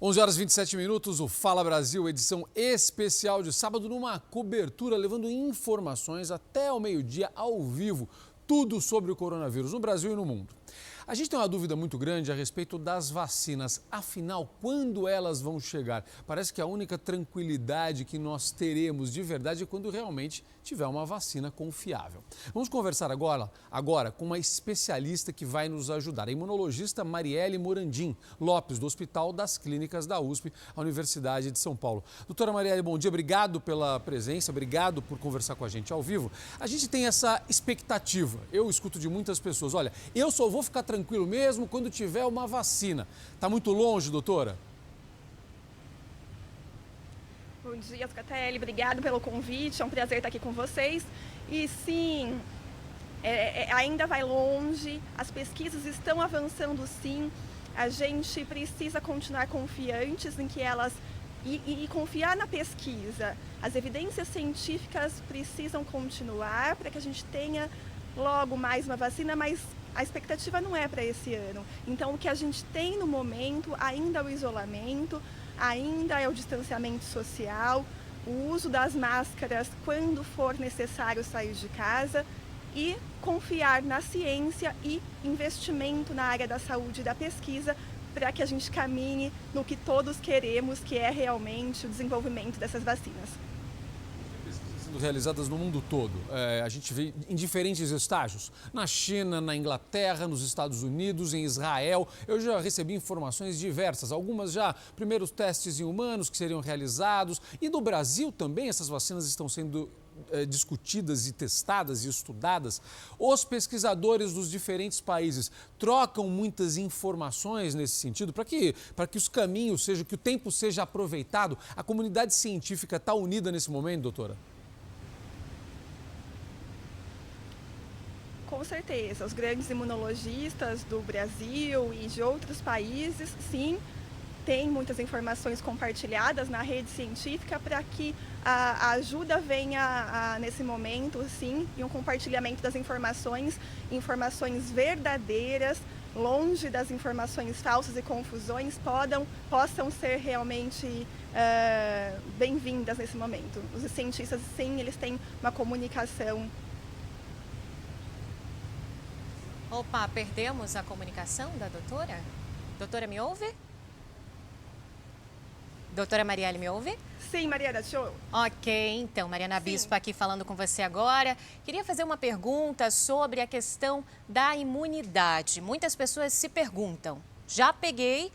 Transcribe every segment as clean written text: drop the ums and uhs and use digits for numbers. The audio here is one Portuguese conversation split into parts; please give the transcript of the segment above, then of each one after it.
11 horas e 27 minutos, o Fala Brasil, edição especial de sábado, numa cobertura levando informações até o meio-dia ao vivo, tudo sobre o coronavírus no Brasil e no mundo. A gente tem uma dúvida muito grande a respeito das vacinas. Afinal, quando elas vão chegar? Parece que a única tranquilidade que nós teremos de verdade é quando realmente tiver uma vacina confiável. Vamos conversar agora com uma especialista que vai nos ajudar, a imunologista Marielle Morandim Lopes, do Hospital das Clínicas da USP, a Universidade de São Paulo. Doutora Marielle, bom dia, obrigado pela presença, obrigado por conversar com a gente ao vivo. A gente tem essa expectativa, eu escuto de muitas pessoas, olha, eu só vou ficar tranquilo mesmo quando tiver uma vacina. Está muito longe, doutora? Bom dia, Zucatelli. Obrigado pelo convite. É um prazer estar aqui com vocês. E sim, ainda vai longe, as pesquisas estão avançando sim. A gente precisa continuar confiantes em que elas... E confiar na pesquisa. As evidências científicas precisam continuar para que a gente tenha logo mais uma vacina, mas a expectativa não é para esse ano. Então, o que a gente tem no momento ainda é o isolamento, ainda é o distanciamento social, o uso das máscaras quando for necessário sair de casa e confiar na ciência e investimento na área da saúde e da pesquisa para que a gente caminhe no que todos queremos, que é realmente o desenvolvimento dessas vacinas. Realizadas no mundo todo. A gente vê em diferentes estágios, na China, na Inglaterra, nos Estados Unidos, em Israel. Eu já recebi informações diversas, algumas já primeiros testes em humanos que seriam realizados. E no Brasil também essas vacinas estão sendo discutidas e testadas e estudadas. Os pesquisadores dos diferentes países trocam muitas informações nesse sentido para que os caminhos sejam, que o tempo seja aproveitado. A comunidade científica está unida nesse momento, doutora? Com certeza, os grandes imunologistas do Brasil e de outros países, sim, têm muitas informações compartilhadas na rede científica para que a ajuda venha nesse momento, sim, e um compartilhamento das informações verdadeiras, longe das informações falsas e confusões, possam ser realmente bem-vindas nesse momento. Os cientistas, sim, eles têm uma comunicação. Opa, perdemos a comunicação da doutora? Doutora, me ouve? Doutora Marielle, me ouve? Sim, Mariana, show. Ok, então, Mariana Bispo aqui falando com você agora. Queria fazer uma pergunta sobre a questão da imunidade. Muitas pessoas se perguntam, já peguei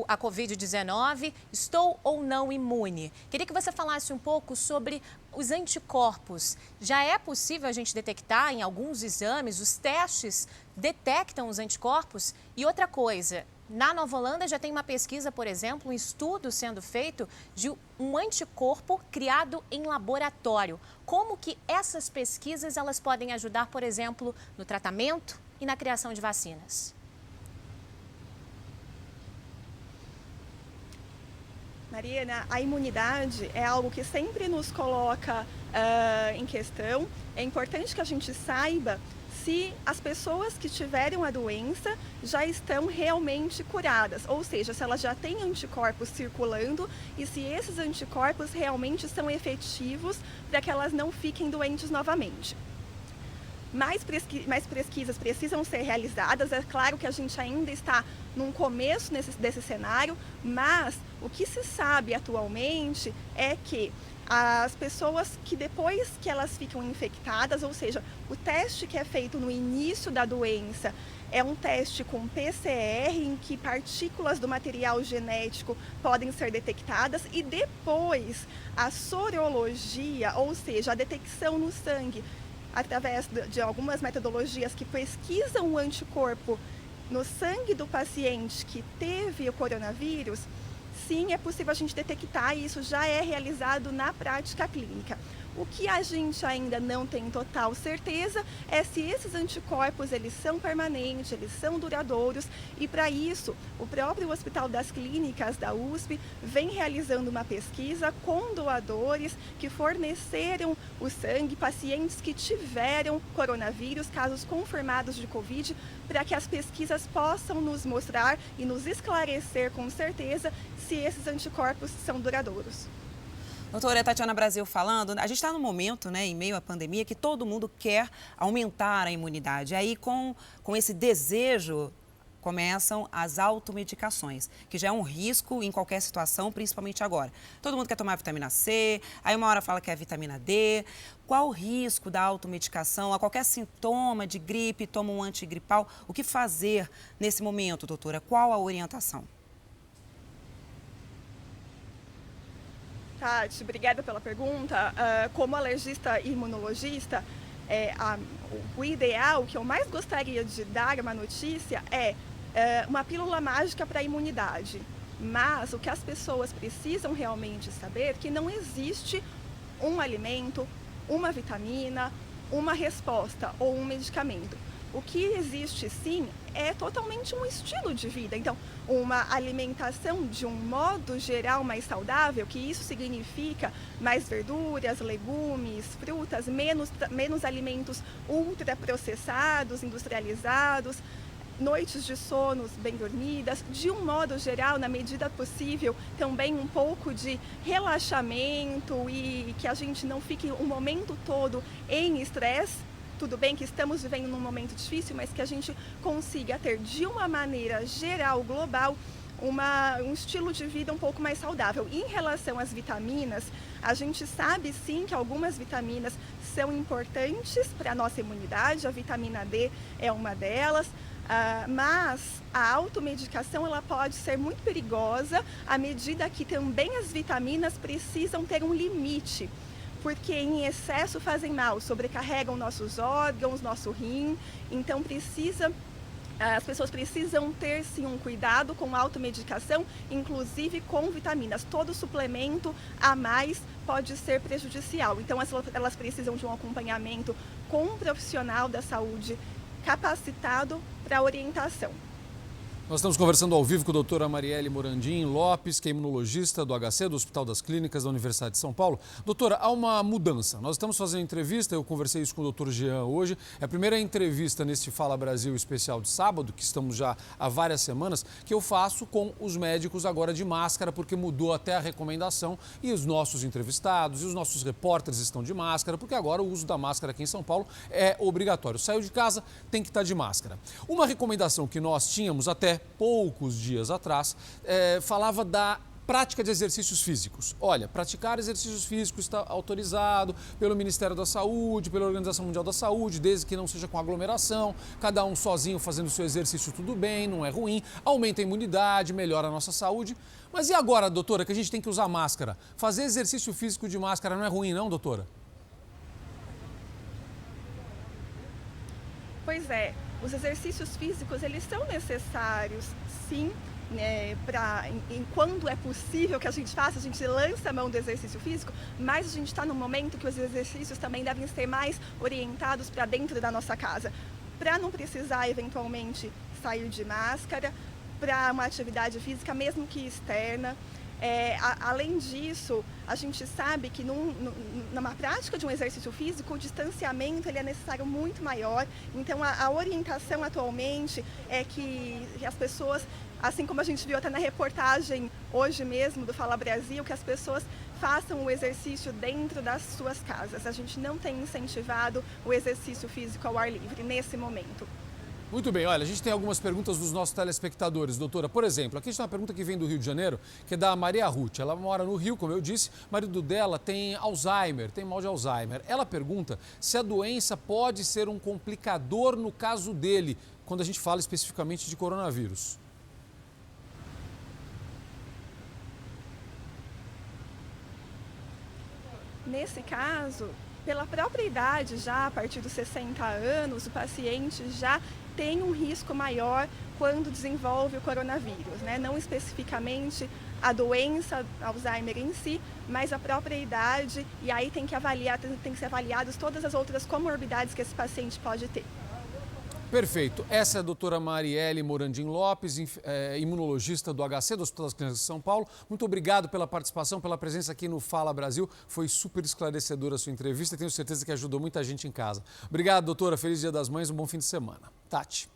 a Covid-19, estou ou não imune? Queria que você falasse um pouco sobre os anticorpos. Já é possível a gente detectar em alguns exames, os testes detectam os anticorpos? E outra coisa, na Nova Holanda já tem uma pesquisa, por exemplo, um estudo sendo feito de um anticorpo criado em laboratório. Como que essas pesquisas elas podem ajudar, por exemplo, no tratamento e na criação de vacinas? Mariana, a imunidade é algo que sempre nos coloca em questão. É importante que a gente saiba se as pessoas que tiveram a doença já estão realmente curadas, ou seja, se elas já têm anticorpos circulando e se esses anticorpos realmente são efetivos para que elas não fiquem doentes novamente. Mais pesquisas precisam ser realizadas, é claro que a gente ainda está num começo desse cenário, mas o que se sabe atualmente é que as pessoas que depois que elas ficam infectadas, ou seja, o teste que é feito no início da doença é um teste com PCR, em que partículas do material genético podem ser detectadas, e depois a sorologia, ou seja, a detecção no sangue, através de algumas metodologias que pesquisam o anticorpo no sangue do paciente que teve o coronavírus, sim, é possível a gente detectar e isso já é realizado na prática clínica. O que a gente ainda não tem total certeza é se esses anticorpos eles são permanentes, eles são duradouros, e para isso o próprio Hospital das Clínicas da USP vem realizando uma pesquisa com doadores que forneceram o sangue, pacientes que tiveram coronavírus, casos confirmados de Covid, para que as pesquisas possam nos mostrar e nos esclarecer com certeza se se esses anticorpos são duradouros. Doutora Tatiana Brasil falando, a gente está num momento, né, em meio à pandemia, que todo mundo quer aumentar a imunidade. Aí, com esse desejo, começam as automedicações, que já é um risco em qualquer situação, principalmente agora. Todo mundo quer tomar vitamina C, aí uma hora fala que é vitamina D. Qual o risco da automedicação? A qualquer sintoma de gripe, toma um antigripal. O que fazer nesse momento, doutora? Qual a orientação? Tati, obrigada pela pergunta. Como alergista e imunologista, o ideal, o que eu mais gostaria de dar uma notícia é uma pílula mágica para a imunidade. Mas o que as pessoas precisam realmente saber é que não existe um alimento, uma vitamina, uma resposta ou um medicamento. O que existe, sim, é totalmente um estilo de vida. Então, uma alimentação de um modo geral mais saudável, que isso significa mais verduras, legumes, frutas, menos alimentos ultraprocessados, industrializados, noites de sonos bem dormidas, de um modo geral, na medida possível, também um pouco de relaxamento e que a gente não fique o momento todo em estresse. Tudo bem que estamos vivendo num momento difícil, mas que a gente consiga ter, de uma maneira geral, global, um estilo de vida um pouco mais saudável. Em relação às vitaminas, a gente sabe sim que algumas vitaminas são importantes para a nossa imunidade, a vitamina D é uma delas, mas a automedicação ela pode ser muito perigosa à medida que também as vitaminas precisam ter um limite. Porque em excesso fazem mal, sobrecarregam nossos órgãos, nosso rim, então as pessoas precisam ter sim um cuidado com a automedicação, inclusive com vitaminas. Todo suplemento a mais pode ser prejudicial, então elas precisam de um acompanhamento com um profissional da saúde capacitado para orientação. Nós estamos conversando ao vivo com a doutora Marielle Morandim Lopes, que é imunologista do HC, do Hospital das Clínicas da Universidade de São Paulo. Doutora, há uma mudança. Nós estamos fazendo entrevista, eu conversei isso com o doutor Jean hoje. É a primeira entrevista neste Fala Brasil especial de sábado, que estamos já há várias semanas, que eu faço com os médicos agora de máscara, porque mudou até a recomendação e os nossos entrevistados e os nossos repórteres estão de máscara, porque agora o uso da máscara aqui em São Paulo é obrigatório. Saiu de casa, tem que estar de máscara. Uma recomendação que nós tínhamos até poucos dias atrás, falava da prática de exercícios físicos. Olha, praticar exercícios físicos está autorizado pelo Ministério da Saúde, pela Organização Mundial da Saúde, desde que não seja com aglomeração, cada um sozinho fazendo o seu exercício tudo bem, não é ruim, aumenta a imunidade, melhora a nossa saúde. Mas e agora, doutora, que a gente tem que usar máscara? Fazer exercício físico de máscara não é ruim não, doutora? Pois é, os exercícios físicos, eles são necessários, sim, né, quando é possível que a gente faça, a gente lança a mão do exercício físico, mas a gente está num momento que os exercícios também devem ser mais orientados para dentro da nossa casa, para não precisar, eventualmente, sair de máscara, para uma atividade física, mesmo que externa. Além disso, a gente sabe que numa prática de um exercício físico, o distanciamento ele é necessário muito maior. Então, a orientação atualmente é que as pessoas, assim como a gente viu até na reportagem hoje mesmo do Fala Brasil, que as pessoas façam o exercício dentro das suas casas. A gente não tem incentivado o exercício físico ao ar livre nesse momento. Muito bem, olha, a gente tem algumas perguntas dos nossos telespectadores, doutora. Por exemplo, aqui está uma pergunta que vem do Rio de Janeiro, que é da Maria Ruth. Ela mora no Rio, como eu disse, o marido dela tem Alzheimer, tem mal de Alzheimer. Ela pergunta se a doença pode ser um complicador no caso dele, quando a gente fala especificamente de coronavírus. Nesse caso, pela própria idade, já a partir dos 60 anos, o paciente já tem um risco maior quando desenvolve o coronavírus, né? Não especificamente a doença Alzheimer em si, mas a própria idade, e aí tem que ser avaliadas todas as outras comorbidades que esse paciente pode ter. Perfeito. Essa é a doutora Marielle Morandim Lopes, imunologista do HC, do Hospital das Clínicas de São Paulo. Muito obrigado pela participação, pela presença aqui no Fala Brasil. Foi super esclarecedora a sua entrevista e tenho certeza que ajudou muita gente em casa. Obrigado, doutora. Feliz Dia das Mães, um bom fim de semana. Tati.